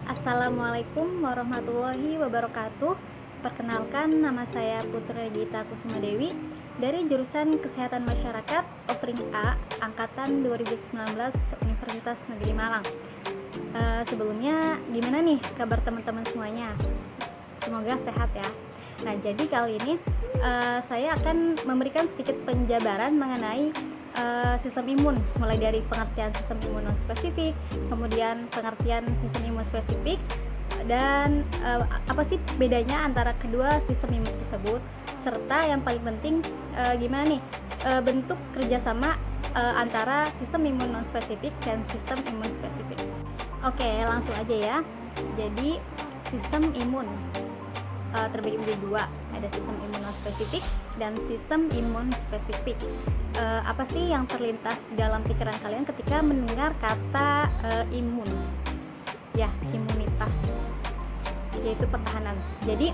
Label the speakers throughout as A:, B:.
A: Assalamualaikum warahmatullahi wabarakatuh. Perkenalkan, nama saya Putri Gita Kusuma Dewi dari jurusan Kesehatan Masyarakat Offering A angkatan 2019 Universitas Negeri Malang. Sebelumnya gimana nih kabar teman-teman semuanya? Semoga sehat ya. Nah, jadi kali ini saya akan memberikan sedikit penjabaran mengenai sistem imun, mulai dari pengertian sistem imun non spesifik, kemudian pengertian sistem imun spesifik, dan apa sih bedanya antara kedua sistem imun tersebut, serta yang paling penting gimana nih bentuk kerjasama antara sistem imun non spesifik dan sistem imun spesifik. Oke, langsung aja ya. Jadi sistem imun terbagi menjadi dua, ada sistem imun non spesifik dan sistem imun spesifik. Apa sih yang terlintas dalam pikiran kalian ketika mendengar kata imun? Ya, imunitas, yaitu pertahanan. Jadi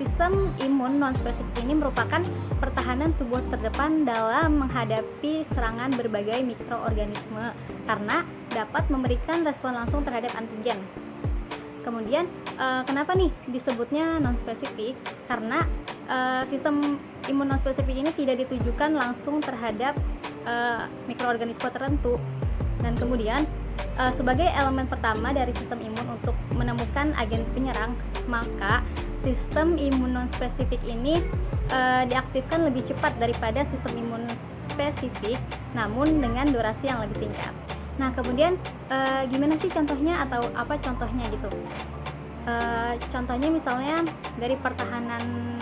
A: sistem imun non spesifik ini merupakan pertahanan tubuh terdepan dalam menghadapi serangan berbagai mikroorganisme karena dapat memberikan respon langsung terhadap antigen. Kemudian kenapa nih disebutnya non spesifik? Karena sistem imun non spesifik ini tidak ditujukan langsung terhadap mikroorganisme tertentu. Dan kemudian sebagai elemen pertama dari sistem imun untuk menemukan agen penyerang, maka sistem imun non spesifik ini diaktifkan lebih cepat daripada sistem imun spesifik, namun dengan durasi yang lebih singkat. Nah, kemudian gimana sih contohnya atau apa contohnya gitu? Contohnya misalnya dari pertahanan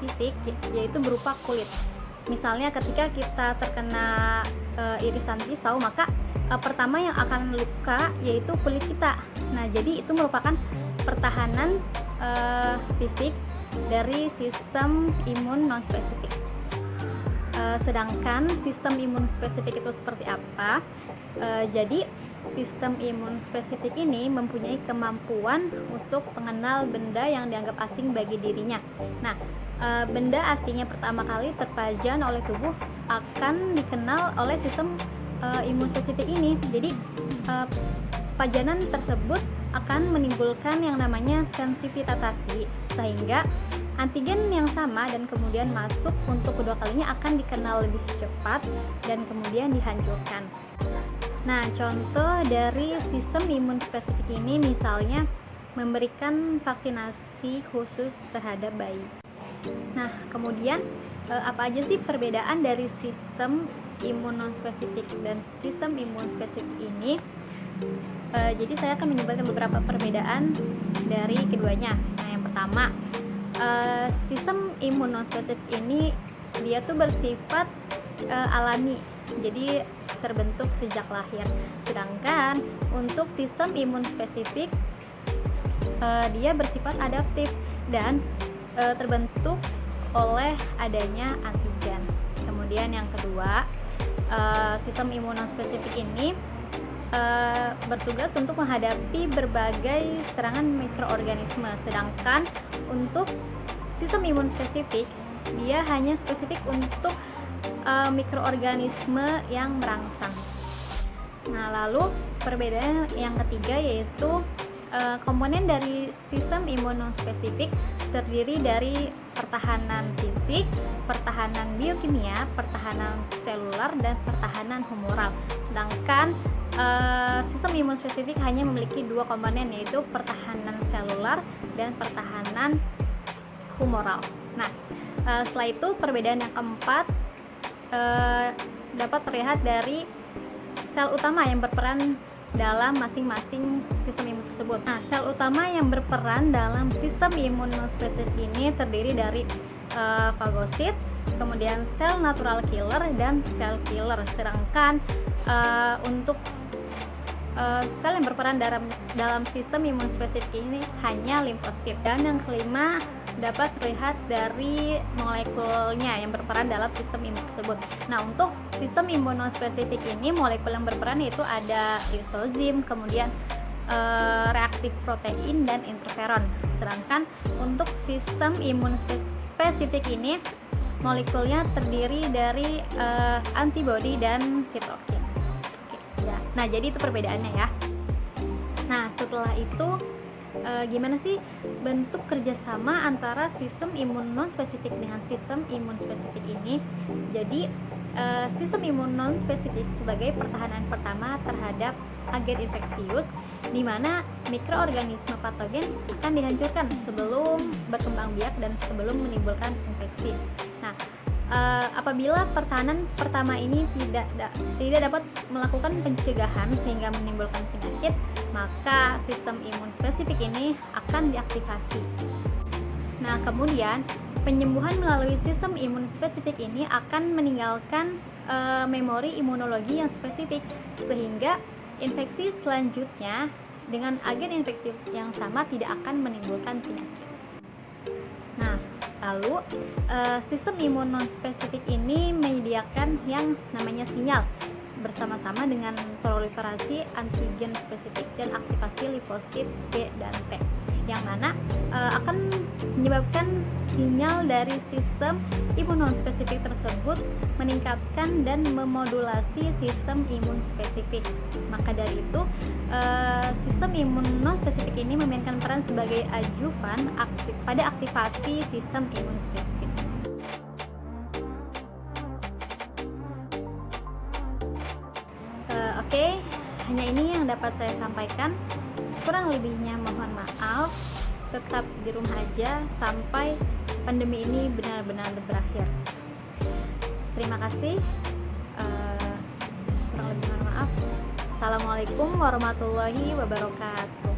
A: fisik, yaitu berupa kulit. Misalnya ketika kita terkena irisan pisau, maka pertama yang akan luka yaitu kulit kita. Nah, jadi itu merupakan pertahanan fisik dari sistem imun non spesifik. Sedangkan sistem imun spesifik itu seperti apa? Jadi sistem imun spesifik ini mempunyai kemampuan untuk mengenal benda yang dianggap asing bagi dirinya. Nah, benda asing yang pertama kali terpajan oleh tubuh akan dikenal oleh sistem imun spesifik ini. Jadi pajanan tersebut akan menimbulkan yang namanya sensitivitasi, sehingga antigen yang sama dan kemudian masuk untuk kedua kalinya akan dikenal lebih cepat dan kemudian dihancurkan. Nah, contoh dari sistem imun spesifik ini misalnya memberikan vaksinasi khusus terhadap bayi. Nah, kemudian apa aja sih perbedaan dari sistem imun non spesifik dan sistem imun spesifik ini? Jadi saya akan menyebutkan beberapa perbedaan dari keduanya. Nah, yang pertama, sistem imun non spesifik ini dia tuh bersifat alami, jadi terbentuk sejak lahir. Sedangkan untuk sistem imun spesifik dia bersifat adaptif dan terbentuk oleh adanya antigen. Kemudian yang kedua, sistem imun non spesifik ini bertugas untuk menghadapi berbagai serangan mikroorganisme. Sedangkan untuk sistem imun spesifik dia hanya spesifik untuk mikroorganisme yang merangsang. Nah, lalu perbedaan yang ketiga yaitu komponen dari sistem imun non spesifik terdiri dari pertahanan fisik, pertahanan biokimia, pertahanan seluler, dan pertahanan humoral. Sedangkan sistem imun spesifik hanya memiliki dua komponen, yaitu pertahanan seluler dan pertahanan humoral. Nah, setelah itu perbedaan yang keempat dapat terlihat dari sel utama yang berperan dalam masing-masing sistem imun tersebut. Nah, sel utama yang berperan dalam sistem imun non spesifik ini terdiri dari fagosit, kemudian sel natural killer dan sel killer. Sedangkan untuk sel yang berperan dalam sistem imun spesifik ini hanya limfosit. Dan yang kelima dapat terlihat dari molekulnya yang berperan dalam sistem imun tersebut. Nah, untuk sistem imun non spesifik ini molekul yang berperan yaitu ada lisozim, kemudian reaktif protein dan interferon. Sedangkan untuk sistem imun spesifik ini molekulnya terdiri dari antibodi dan sitokin. Nah, jadi itu perbedaannya ya. Nah, setelah itu gimana sih bentuk kerjasama antara sistem imun non spesifik dengan sistem imun spesifik ini? Jadi sistem imun non spesifik sebagai pertahanan pertama terhadap agen infeksius, di mana mikroorganisme patogen akan dihancurkan sebelum berkembang biak dan sebelum menimbulkan infeksi. Nah, apabila pertahanan pertama ini tidak dapat melakukan pencegahan sehingga menimbulkan penyakit, maka sistem imun spesifik ini akan diaktifasi. Nah, kemudian penyembuhan melalui sistem imun spesifik ini akan meninggalkan memori imunologi yang spesifik, sehingga infeksi selanjutnya dengan agen infeksius yang sama tidak akan menimbulkan penyakit. Nah, lalu sistem imun non spesifik ini menyediakan yang namanya sinyal bersama-sama dengan proliferasi antigen spesifik dan aktivasi limfosit B dan T, yang mana akan menyebabkan sinyal dari sistem imun non spesifik tersebut meningkatkan dan memodulasi sistem imun spesifik. Maka dari itu sistem imun non spesifik ini memainkan peran sebagai ajuvan pada aktivasi sistem imun spesifik. Oke, hanya ini yang dapat saya sampaikan. Kurang lebihnya mohon maaf. Tetap di rumah aja sampai pandemi ini benar-benar berakhir. Terima kasih. Kurang lebih mohon maaf. Assalamualaikum warahmatullahi wabarakatuh.